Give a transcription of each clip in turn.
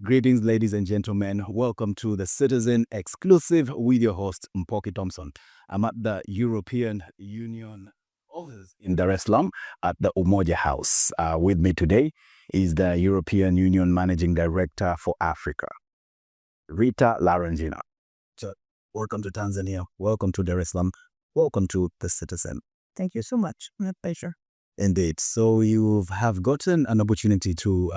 Greetings, ladies and gentlemen. Welcome to the Citizen Exclusive with your host, Mpoki Thomson. I'm at the European Union office in Dar es Salaam at the Umoja House. With me today is the European Union Managing Director for Africa, Rita Laranjinha. So, welcome to Tanzania. Welcome to Dar es Salaam. Welcome to the Citizen. Thank you so much. My pleasure. Indeed. So you have gotten an opportunity to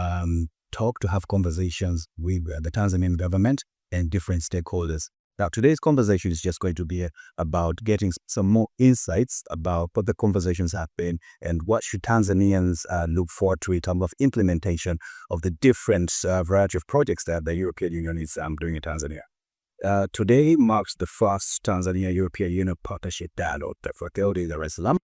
have conversations with the Tanzanian government and different stakeholders. Now, today's conversation is just going to be about getting some more insights about what the conversations have been and what should Tanzanians look forward to in terms of implementation of the different variety of projects that the European Union is doing in Tanzania. Today marks the first Tanzania-European Union Partnership Dialogue that was held in Dar es Salaam.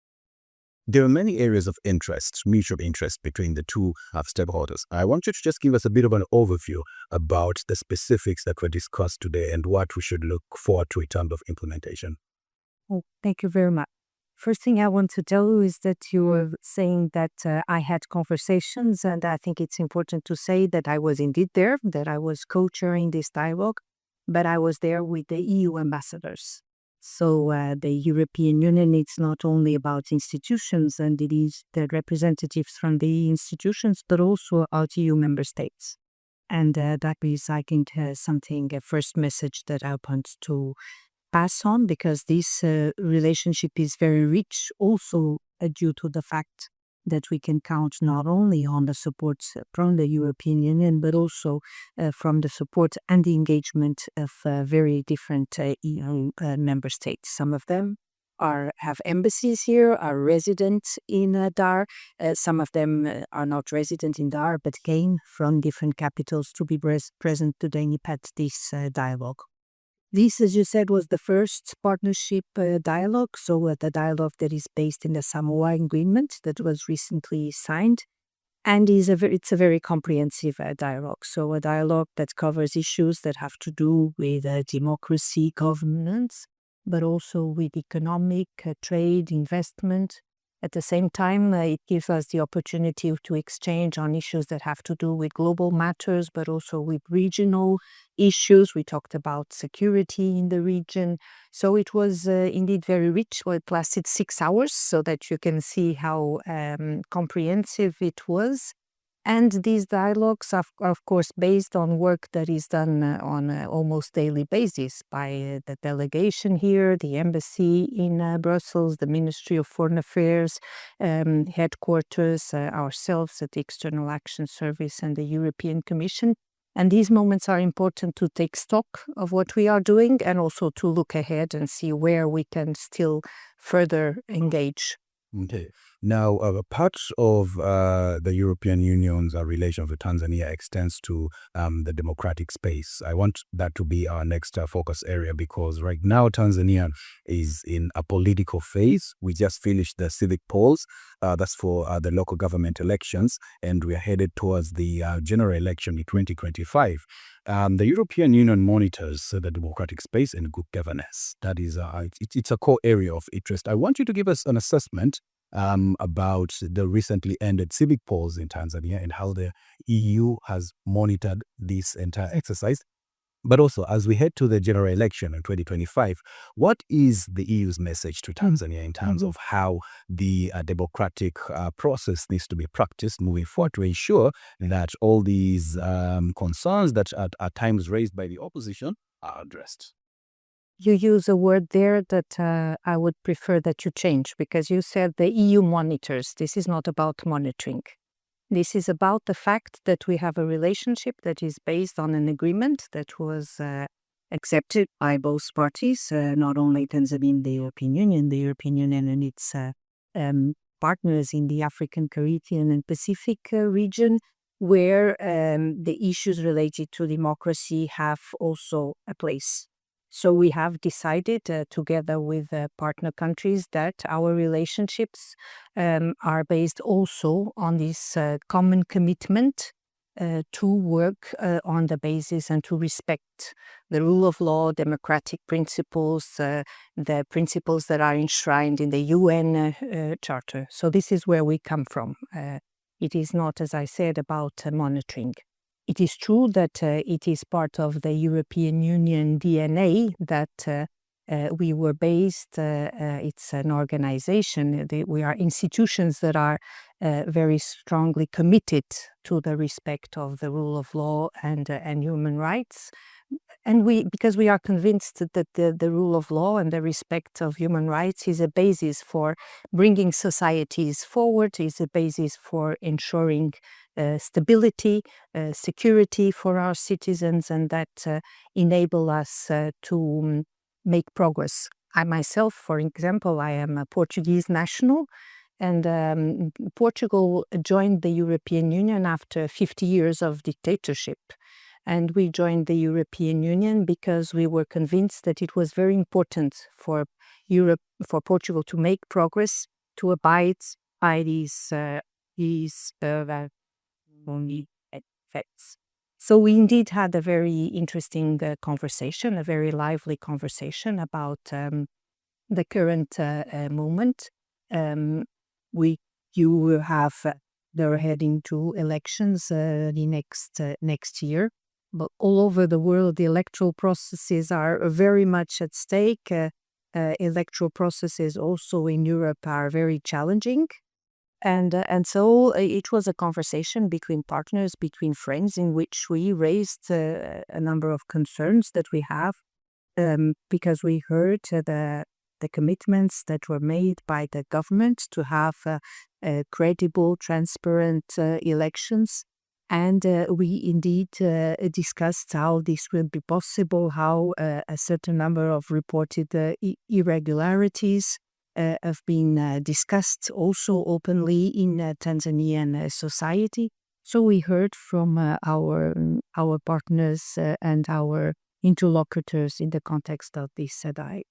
There are many areas of interest, mutual interest between the two stakeholders. I want you to just give us a bit of an overview about the specifics that were discussed today and what we should look forward to in terms of implementation. Oh, thank you very much. First thing I want to tell you is that you were saying that I had conversations, and I think it's important to say that I was indeed there, that I was co-chairing this dialogue, but I was there with the EU ambassadors. So the European Union, it's not only about institutions, and it is the representatives from the institutions, but also about EU member states. And that is, I think, something, a first message that I want to pass on, because this relationship is very rich, also due to the fact that we can count not only on the support from the European Union, but also from the support and the engagement of very different EU member states. Some of them have embassies here, are resident in Dar. Some of them are not resident in Dar, but came from different capitals to be present today at this dialogue. This, as you said, was the first partnership dialogue, so the dialogue that is based in the Samoa Agreement that was recently signed, and it's a very comprehensive dialogue. So a dialogue that covers issues that have to do with democracy, governance, but also with economic, trade, investment. At the same time, it gives us the opportunity to exchange on issues that have to do with global matters, but also with regional issues. We talked about security in the region. So it was indeed very rich. Well, it lasted 6 hours, so that you can see how comprehensive it was. And these dialogues are, of course, based on work that is done on an almost daily basis by the delegation here, the embassy in Brussels, the Ministry of Foreign Affairs, headquarters, ourselves at the External Action Service and the European Commission. And these moments are important to take stock of what we are doing and also to look ahead and see where we can still further engage. Okay. Now, part of the European Union's relation with Tanzania extends to the democratic space. I want that to be our next focus area, because right now Tanzania is in a political phase. We just finished the civic polls. That's for the local government elections, and we are headed towards the general election in 2025. The European Union monitors the democratic space and good governance. That is, it's a core area of interest. I want you to give us an assessment about the recently ended civic polls in Tanzania and how the EU has monitored this entire exercise. But also, as we head to the general election in 2025, what is the EU's message to Tanzania in terms of how the democratic process needs to be practiced moving forward to ensure that all these concerns that are at times raised by the opposition are addressed? You use a word there that I would prefer that you change, because you said the EU monitors. This is not about monitoring. This is about the fact that we have a relationship that is based on an agreement that was accepted by both parties, not only Tanzania and the European Union and its partners in the African, Caribbean, and Pacific region, where the issues related to democracy have also a place. So we have decided, together with partner countries, that our relationships are based also on this common commitment to work on the basis and to respect the rule of law, democratic principles, the principles that are enshrined in the UN Charter. So this is where we come from. It is not, as I said, about monitoring. It is true that it is part of the European Union DNA that we were based, it's an organization, we are institutions that are very strongly committed to the respect of the rule of law and human rights. And because we are convinced that the rule of law and the respect of human rights is a basis for bringing societies forward, is a basis for ensuring stability, security for our citizens, and that enable us to make progress. I myself, for example, I am a Portuguese national, and Portugal joined the European Union after 50 years of dictatorship. And we joined the European Union because we were convinced that it was very important for Europe, for Portugal to make progress, to abide by these only effects. So we indeed had a very interesting conversation, a very lively conversation about the current moment. You have they're heading to elections the next year, but all over the world, the electoral processes are very much at stake. Electoral processes also in Europe are very challenging. And so it was a conversation between partners, between friends, in which we raised a number of concerns that we have, because we heard the commitments that were made by the government to have credible, transparent elections. And we indeed discussed how this will be possible, how a certain number of reported irregularities have been discussed also openly in Tanzanian society. So we heard from our partners and our interlocutors in the context of this SEDAI.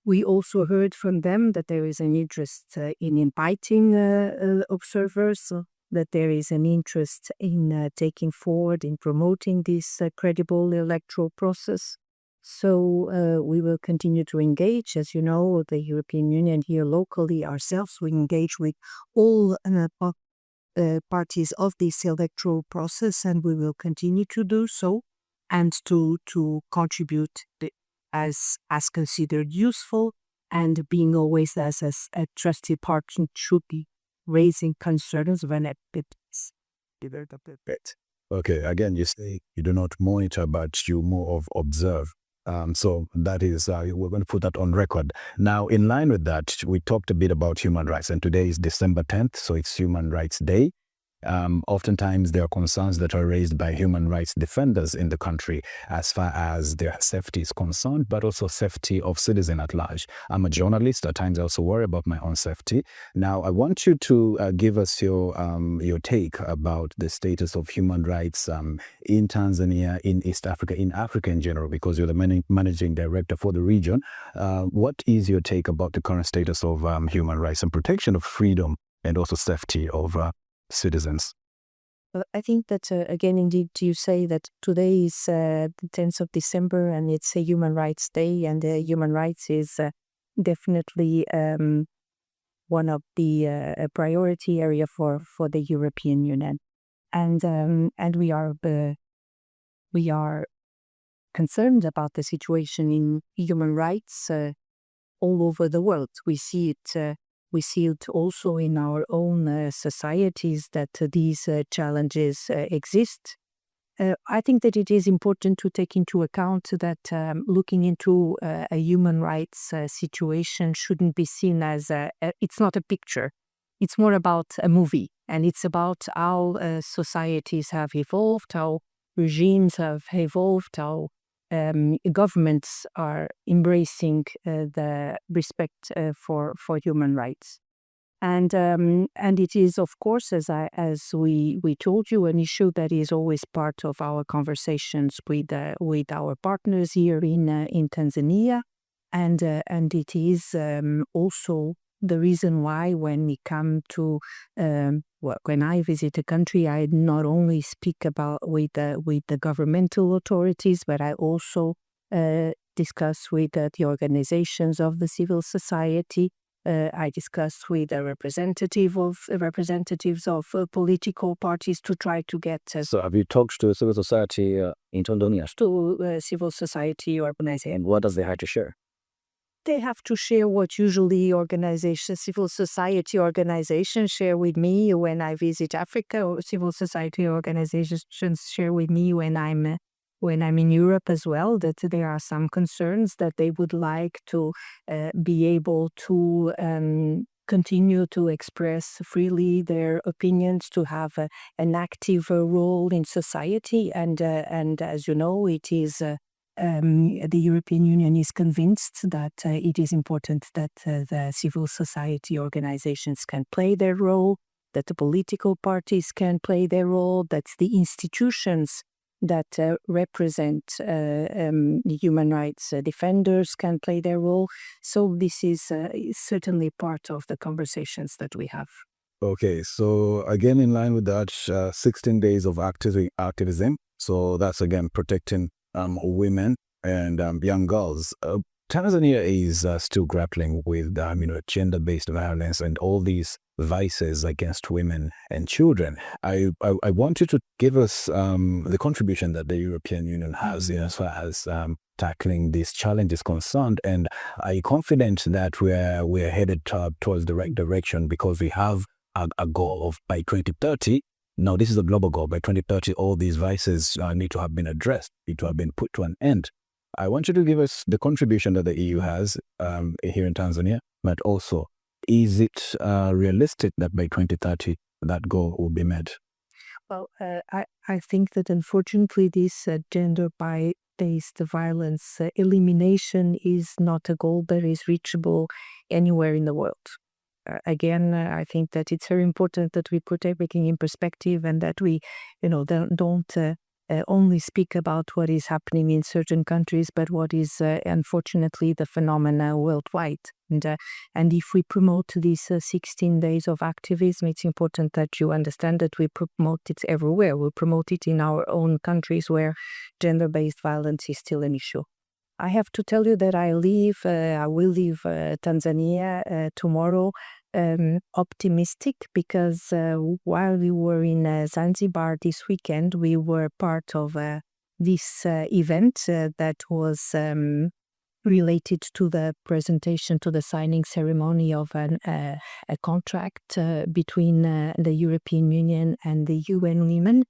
We also heard from them that there is an interest in inviting observers, that there is an interest in taking forward, in promoting this credible electoral process. So we will continue to engage. As you know, the European Union here locally ourselves, we engage with all parties of this electoral process, and we will continue to do so and to contribute as considered useful, and being always as a trusted partner should be raising concerns when it is developed. Okay, again, you say you do not monitor, but you more of observe. So that is, we're going to put that on record. Now, in line with that, we talked a bit about human rights, and today is December 10th, so it's Human Rights Day. Oftentimes there are concerns that are raised by human rights defenders in the country as far as their safety is concerned, but also safety of citizens at large. I'm a journalist. At times I also worry about my own safety. Now, I want you to give us your take about the status of human rights in Tanzania, in East Africa, in Africa in general, because you're the managing director for the region. What is your take about the current status of human rights and protection of freedom and also safety of citizens? I think that, again, indeed, you say that today is the 10th of December and it's a Human Rights Day, and human rights is definitely one of the priority area for the European Union. And we are concerned about the situation in human rights all over the world. We see it also in our own societies that these challenges exist. I think that it is important to take into account that looking into a human rights situation shouldn't be seen as it's not a picture. It's more about a movie, and it's about how societies have evolved, how regimes have evolved, how governments are embracing the respect for human rights. And it is, of course, as we told you, an issue that is always part of our conversations with our partners here in Tanzania, and it is also the reason why when we come to when I visit a country, I not only speak about with the governmental authorities, but I also discuss with the organizations of the civil society, I discussed with representatives of political parties to try to get So have you talked to civil society in Tanzania? to civil society organizations. And what does they have to share? They have to share what usually civil society organizations share with me when I visit Africa, or civil society organizations share with me when I'm in Europe as well, that there are some concerns that they would like to be able to continue to express freely their opinions, to have an active role in society. And as you know, it is the European Union is convinced that it is important that the civil society organizations can play their role, that the political parties can play their role, that the institutions that represent human rights defenders can play their role. So this is certainly part of the conversations that we have. Okay, so again, in line with that, 16 days of activism. So that's again protecting women and young girls. Tanzania is still grappling with gender-based violence and all these vices against women and children. I want you to give us the contribution that the European Union has as far as tackling these challenges concerned, and are you confident that we're headed towards the right direction, because we have a goal of by 2030. Now, this is a global goal. By 2030, all these vices need to have been addressed, need to have been put to an end. I want you to give us the contribution that the EU has here in Tanzania, but also, is it realistic that by 2030 that goal will be met? Well, I think that unfortunately this gender-based violence elimination is not a goal that is reachable anywhere in the world. Again, I think that it's very important that we put everything in perspective, and that we, don't only speak about what is happening in certain countries, but what is unfortunately the phenomena worldwide. And if we promote these 16 days of activism, it's important that you understand that we promote it everywhere. We promote it in our own countries where gender-based violence is still an issue. I have to tell you that I will leave Tanzania tomorrow optimistic, because while we were in Zanzibar this weekend, we were part of this event that was related to the presentation, to the signing ceremony of a contract between the European Union and the UN Women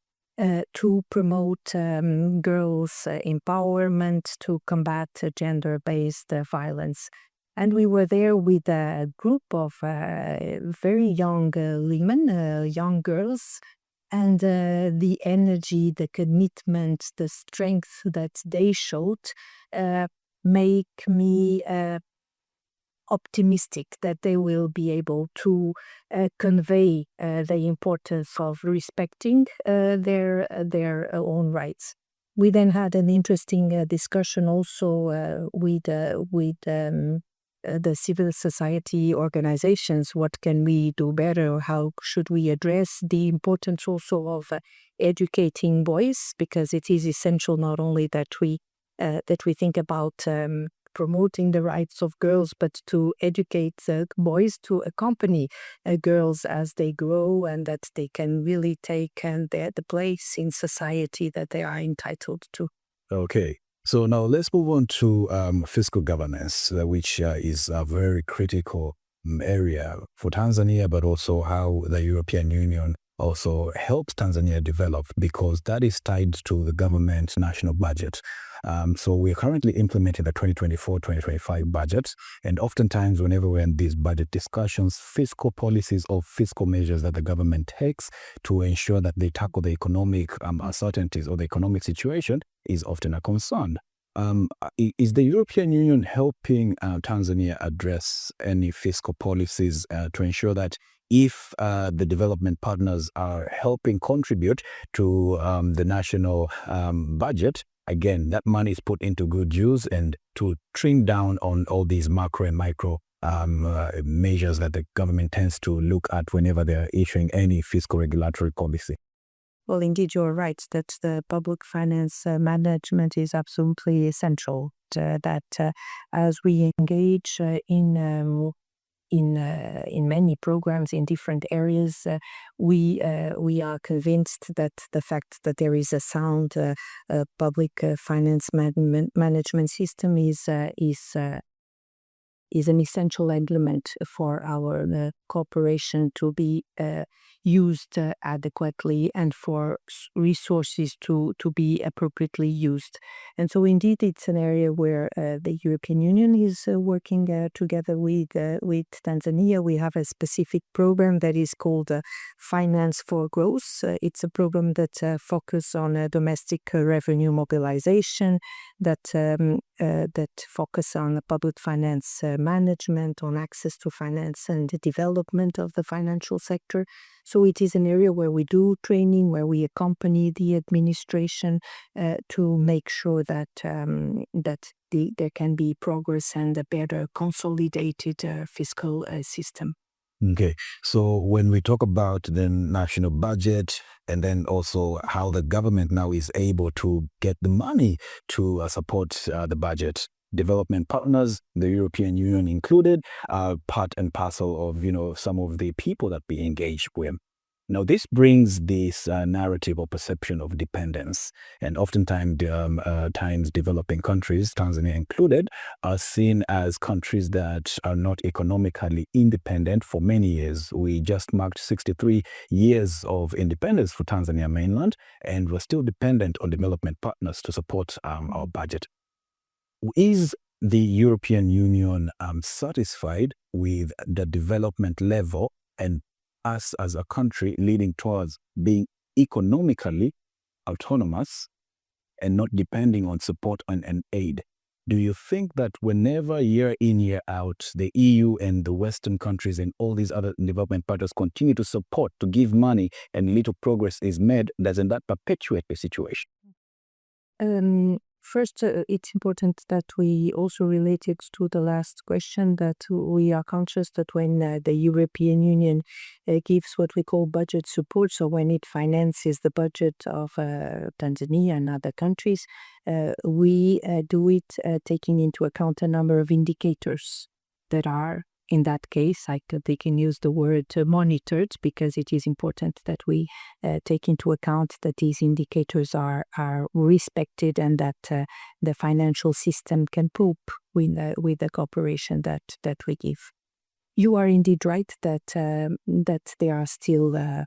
to promote girls' empowerment, to combat gender-based violence. And we were there with a group of very young women, young girls, and the energy, the commitment, the strength that they showed make me optimistic that they will be able to convey the importance of respecting their own rights. We then had an interesting discussion also with the civil society organizations. What can we do better? How should we address the importance also of educating boys? Because it is essential not only that we think about promoting the rights of girls, but to educate boys to accompany girls as they grow, and that they can really take the place in society that they are entitled to. Okay. So now let's move on to fiscal governance, which is a very critical area for Tanzania, but also how the European Union also helps Tanzania develop, because that is tied to the government national budget. So we're currently implementing the 2024-2025 budget, and oftentimes whenever we're in these budget discussions, fiscal policies or fiscal measures that the government takes to ensure that they tackle the economic uncertainties or the economic situation is often a concern. Is the European Union helping Tanzania address any fiscal policies to ensure that if the development partners are helping contribute to the national budget, again, that money is put into good use, and to trim down on all these macro and micro measures that the government tends to look at whenever they're issuing any fiscal regulatory policy? Well, indeed, you're right that the public finance management is absolutely essential. That as we engage in in many programs in different areas. We are convinced that the fact that there is a sound public finance management system is an essential element for our cooperation to be used adequately and for resources to be appropriately used. And so indeed it's an area where the European Union is working together with Tanzania. We have a specific program that is called Finance for Growth. It's a program that focuses on domestic revenue mobilization, that focus on the public finance management, on access to finance and the development of the financial sector. So it is an area where we do training, where we accompany the administration to make sure that there can be progress and a better consolidated fiscal system. Okay, so when we talk about the national budget and then also how the government now is able to get the money to support the budget, development partners, the European Union included, are part and parcel of, some of the people that we engage with. Now, this brings this narrative or perception of dependence, and oftentimes developing countries, Tanzania included, are seen as countries that are not economically independent for many years. We just marked 63 years of independence for Tanzania mainland, and we're still dependent on development partners to support our budget. Is the European Union satisfied with the development level and us as a country leading towards being economically autonomous and not depending on support and aid? Do you think that whenever year in, year out, the EU and the Western countries and all these other development partners continue to support, to give money, and little progress is made, doesn't that perpetuate the situation? First, it's important that we also relate it to the last question, that we are conscious that when the European Union gives what we call budget support, so when it finances the budget of Tanzania and other countries, we do it taking into account a number of indicators that are, in that case, they can use the word monitored, because it is important that we take into account that these indicators are respected and that the financial system can cope with the cooperation that we give. You are indeed right that there are still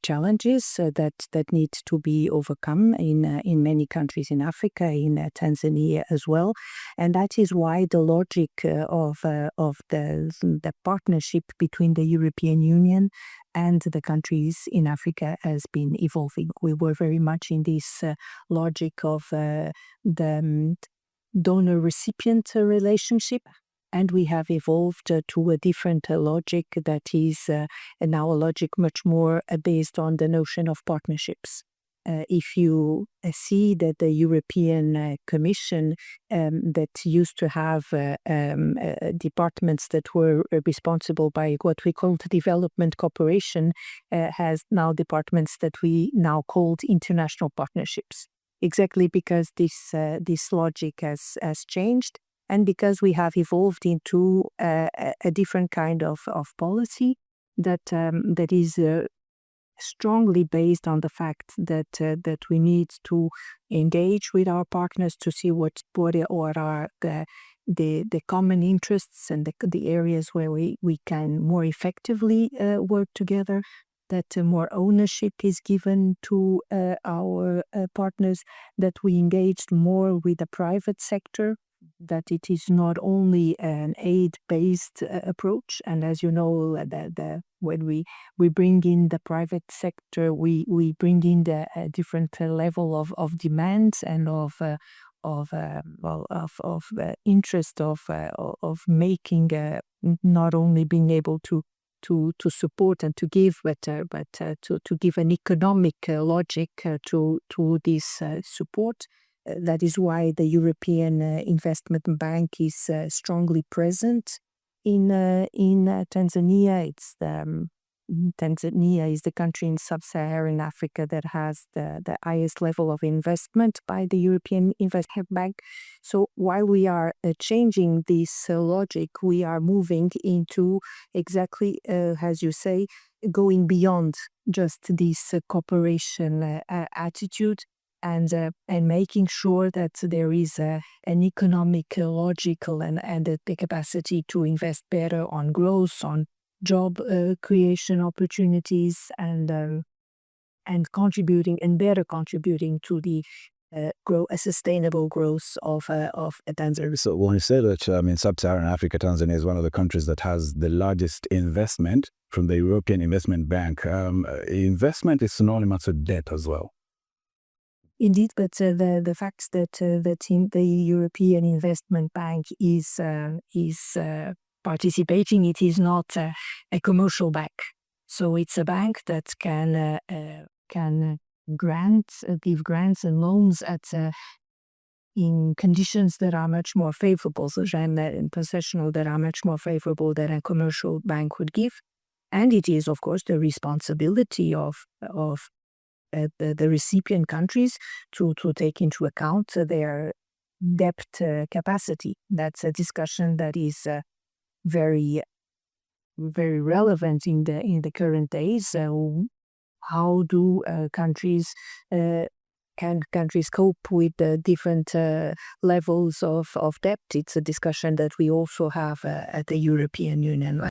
challenges that need to be overcome in many countries in Africa, in Tanzania as well, and that is why the logic of the partnership between the European Union and the countries in Africa has been evolving. We were very much in this logic of the donor-recipient relationship. And we have evolved to a different logic that is now a logic much more based on the notion of partnerships. If you see that the European Commission that used to have departments that were responsible by what we called development cooperation has now departments that we now called international partnerships. Exactly because this logic has changed, and because we have evolved into a different kind of policy that is strongly based on the fact that we need to engage with our partners to see what are the common interests and the areas where we can more effectively work together, that more ownership is given to our partners, that we engaged more with the private sector, that it is not only an aid-based approach. And as you know, when we bring in the private sector, we bring in a different level of demands and of interest of making not only being able to support and to give, but to give an economic logic to this support. That is why the European Investment Bank is strongly present in Tanzania. It's Tanzania is the country in sub-Saharan Africa that has the highest level of investment by the European Investment Bank. So while we are changing this logic, we are moving into exactly, as you say, going beyond just this cooperation attitude and making sure that there is an economic, logical, and the capacity to invest better on growth, on job creation opportunities, and contributing and better contributing to the a sustainable growth of Tanzania. So when you say that, I mean, sub-Saharan Africa, Tanzania is one of the countries that has the largest investment from the European Investment Bank. Investment is synonymous with debt as well. Indeed, but the fact that the European Investment Bank is participating, it is not a commercial bank. So it's a bank that can give grants and loans in conditions that are much more favorable, in concessional that are much more favorable than a commercial bank would give. And it is, of course, the responsibility of the recipient countries to take into account their debt capacity. That's a discussion that is very, very relevant in the current days. How do countries cope with the different levels of debt? It's a discussion that we also have at the European Union.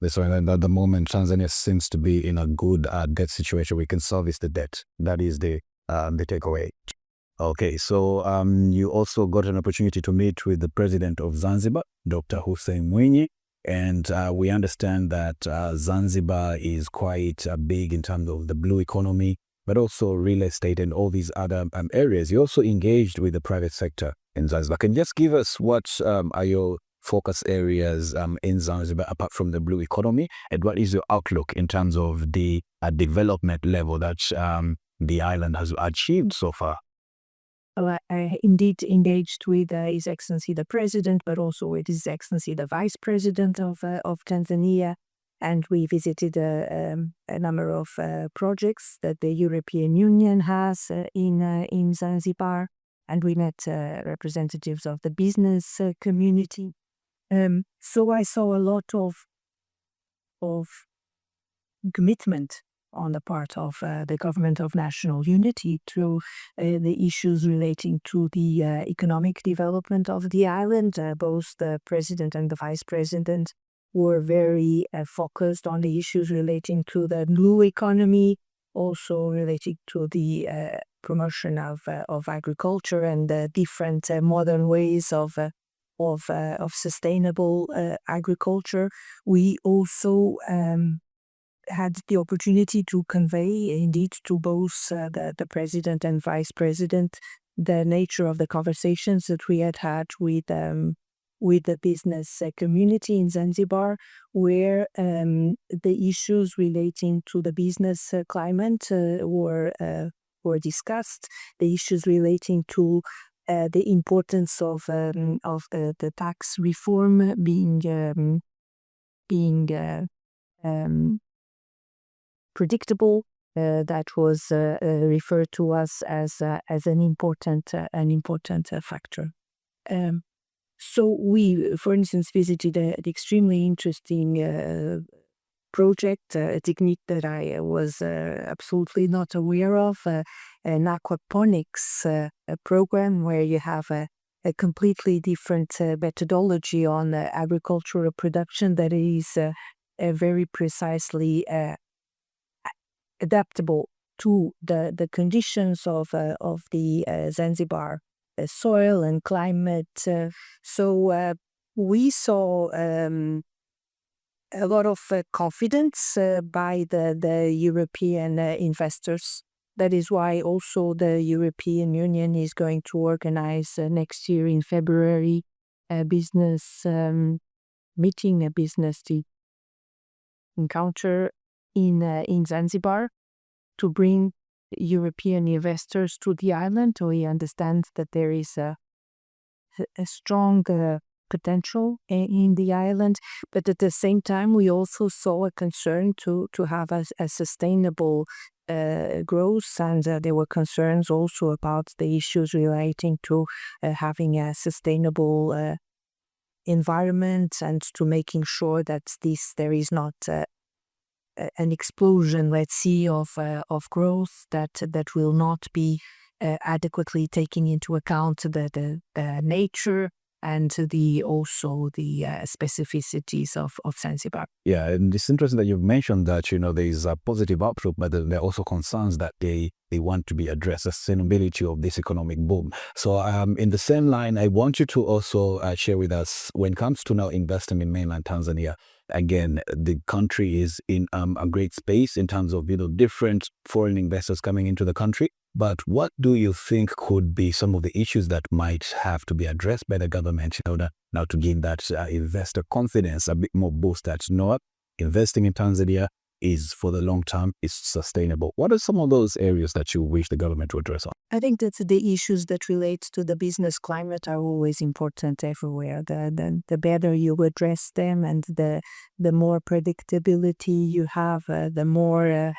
So at the moment, Tanzania seems to be in a good debt situation. We can service the debt. That is the takeaway. Okay, so you also got an opportunity to meet with the president of Zanzibar, Dr. Hussein Mwinyi, and we understand that Zanzibar is quite big in terms of the blue economy, but also real estate and all these other areas. You also engaged with the private sector in Zanzibar. Can you just give us what are your focus areas in Zanzibar apart from the blue economy, and what is your outlook in terms of the development level that the island has achieved so far? I indeed engaged with His Excellency the President, but also with His Excellency the Vice President of Tanzania, and we visited a number of projects that the European Union has in Zanzibar, and we met representatives of the business community. So I saw a lot of commitment on the part of the Government of National Unity to the issues relating to the economic development of the island. Both the President and the Vice President were very focused on the issues relating to the blue economy, also relating to the promotion of agriculture and the different modern ways of sustainable agriculture. We also had the opportunity to convey, indeed, to both the President and Vice President the nature of the conversations that we had with the business community in Zanzibar, where the issues relating to the business climate were discussed, the issues relating to the importance of the tax reform being predictable, that was referred to us as an important factor. So we, for instance, visited an extremely interesting project, a technique that I was absolutely not aware of, an aquaponics program where you have a completely different methodology on agricultural production that is very precisely adaptable to the conditions of the Zanzibar soil and climate. So we saw a lot of confidence by the European investors. That is why also the European Union is going to organize next year in February a business meeting, a business encounter in Zanzibar to bring European investors to the island. We understand that there is a strong potential in the island. But at the same time, we also saw a concern to have a sustainable growth, and there were concerns also about the issues relating to having a sustainable environment and to making sure that there is not an explosion, let's see, of growth that will not be adequately taking into account the nature and also the specificities of Zanzibar. Yeah, and it's interesting that you've mentioned that, there is a positive outlook, but there are also concerns that they want to be addressed, sustainability of this economic boom. So in the same line, I want you to also share with us, when it comes to now investing in mainland Tanzania, again, the country is in a great space in terms of, different foreign investors coming into the country. But what do you think could be some of the issues that might have to be addressed by the government in order now to gain that investor confidence, a bit more boost that, investing in Tanzania is for the long term, is sustainable? What are some of those areas that you wish the government to address on? I think that the issues that relate to the business climate are always important everywhere. The better you address them and the more predictability you have, the more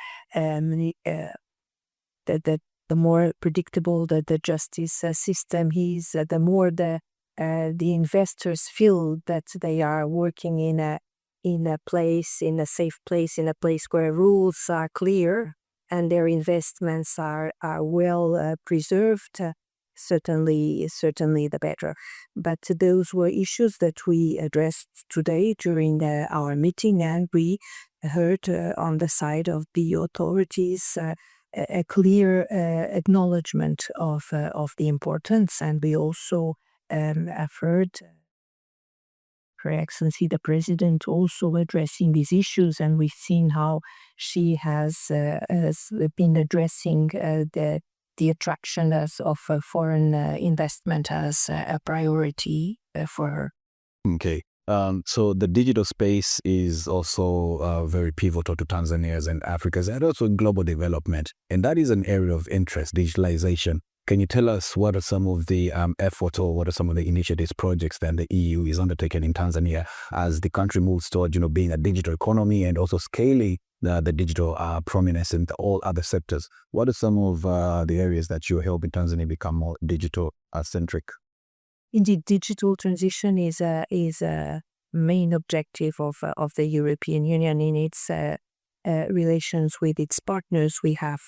the more predictable the justice system is, the more the investors feel that they are working in a safe place, in a place where rules are clear and their investments are well preserved. Certainly the better. But those were issues that we addressed today during our meeting, and we heard on the side of the authorities a clear acknowledgement of the importance, and we also have heard Her Excellency the President also addressing these issues, and we've seen how she has been addressing the attraction of foreign investment as a priority for her. Okay. So the digital space is also very pivotal to Tanzania's and Africa's and also global development. And that is an area of interest, digitalization. Can you tell us what are some of the efforts or what are some of the initiatives, projects that the EU is undertaking in Tanzania as the country moves toward, being a digital economy and also scaling the digital prominence in all other sectors? What are some of the areas that you're helping Tanzania become more digital centric? Indeed, digital transition is a main objective of the European Union in its relations with its partners. We have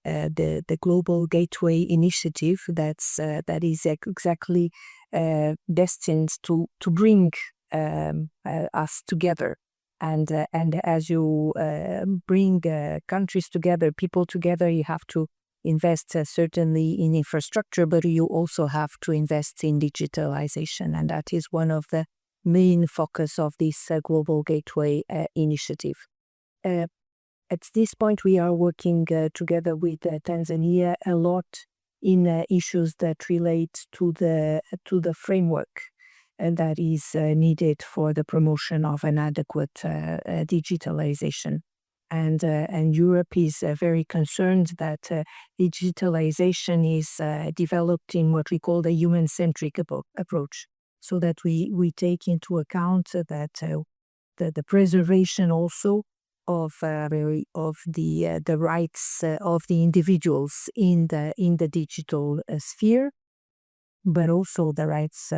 the Global Gateway Initiative that is exactly destined to bring us together. And as you bring countries together, people together, you have to invest certainly in infrastructure, but you also have to invest in digitalization. And that is one of the main focus of this Global Gateway Initiative. At this point, we are working together with Tanzania a lot in issues that relate to the framework that is needed for the promotion of an adequate digitalization. And Europe is very concerned that digitalization is developed in what we call the human-centric approach, so that we take into account that the preservation also of the rights of the individuals in the digital sphere, but also the rights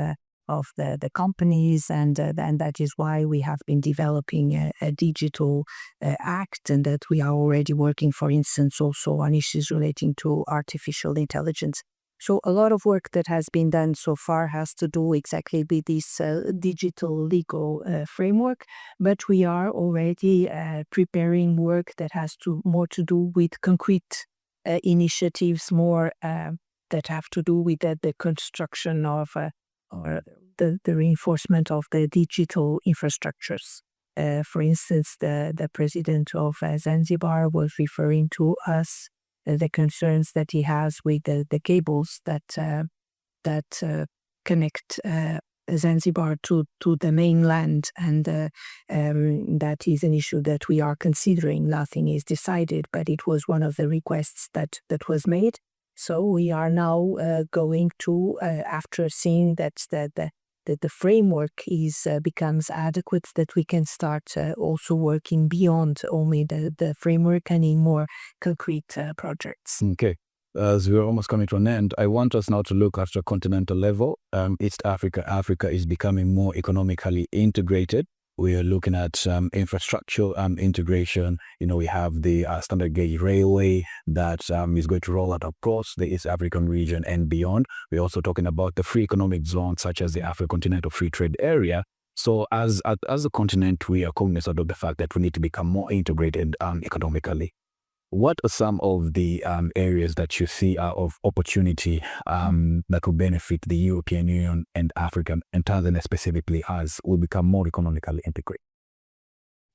of the companies, and that is why we have been developing a digital act, and that we are already working, for instance, also on issues relating to artificial intelligence. So a lot of work that has been done so far has to do exactly with this digital legal framework, but we are already preparing work that has more to do with concrete initiatives, more that have to do with the construction of or the reinforcement of the digital infrastructures. For instance, the president of Zanzibar was referring to us the concerns that he has with the cables that connect Zanzibar to the mainland, and that is an issue that we are considering. Nothing is decided, but it was one of the requests that was made. So we are now going to, after seeing that the the framework becomes adequate, that we can start also working beyond only the framework and in more concrete projects. Okay. As we're almost coming to an end, I want us now to look at the continental level. East Africa. Africa is becoming more economically integrated. We are looking at infrastructure integration. We have the standard gauge railway that is going to roll out across the East African region and beyond. We're also talking about the free economic zones, such as the African Continental Free Trade Area. So as a continent, we are cognizant of the fact that we need to become more integrated economically. What are some of the areas that you see are of opportunity that will benefit the European Union and Africa, and Tanzania specifically, as we become more economically integrated?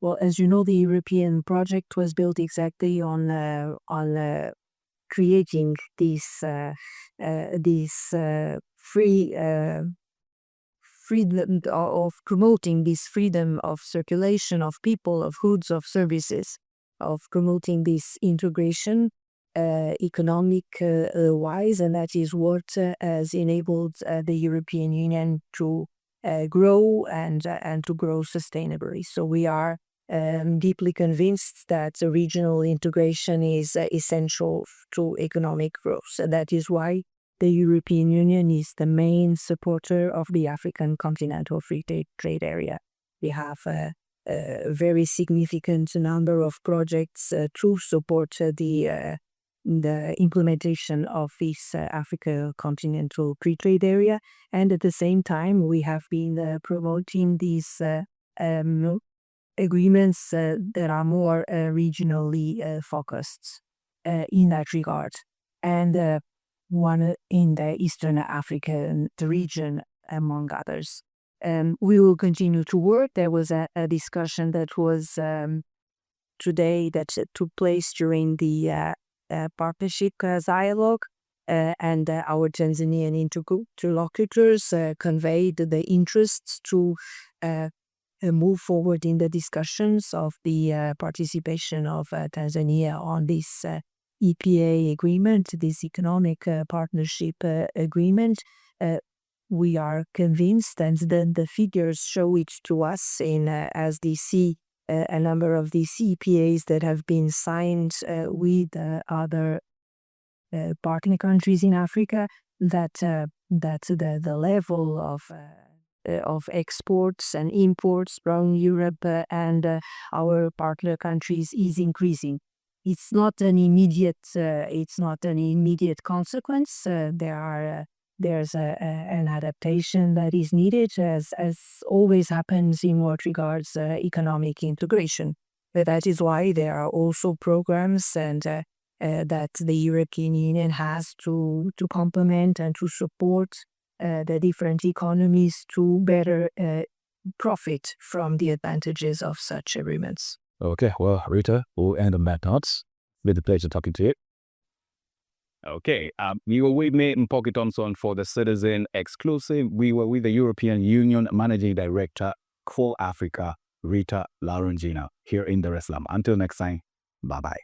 Well, as you know, the European project was built exactly on creating this freedom of promoting this freedom of circulation of people, of goods, of services, of promoting this integration economic wise, and that is what has enabled the European Union to grow and to grow sustainably. So we are deeply convinced that regional integration is essential to economic growth. And that is why the European Union is the main supporter of the African Continental Free Trade Area. We have a very significant number of projects to support the implementation of this Africa Continental Free Trade Area, and at the same time we have been promoting these agreements that are more regionally focused in that regard, and one in the Eastern African region, among others. We will continue to work. There was a discussion that was today that took place during the partnership dialogue, and our Tanzanian interlocutors conveyed the interests to move forward in the discussions of the participation of Tanzania on this EPA agreement, this economic partnership agreement. We are convinced, and then the figures show it to us in as they see a number of these EPAs that have been signed with other partner countries in Africa, that the level of exports and imports from Europe and our partner countries is increasing. It's not an immediate consequence. There's an adaptation that is needed, as always happens in what regards economic integration. But that is why there are also programs and that the European Union has to complement and to support the different economies to better profit from the advantages of such agreements. Okay, well, Rita, we'll end on that note. It's been a pleasure talking to you. Okay, you were with me, Mpoki Thomson, for the Citizen Exclusive. We were with the European Union Managing Director for Africa, Rita Laranjinha, here in Dar es Salaam. Until next time, bye-bye.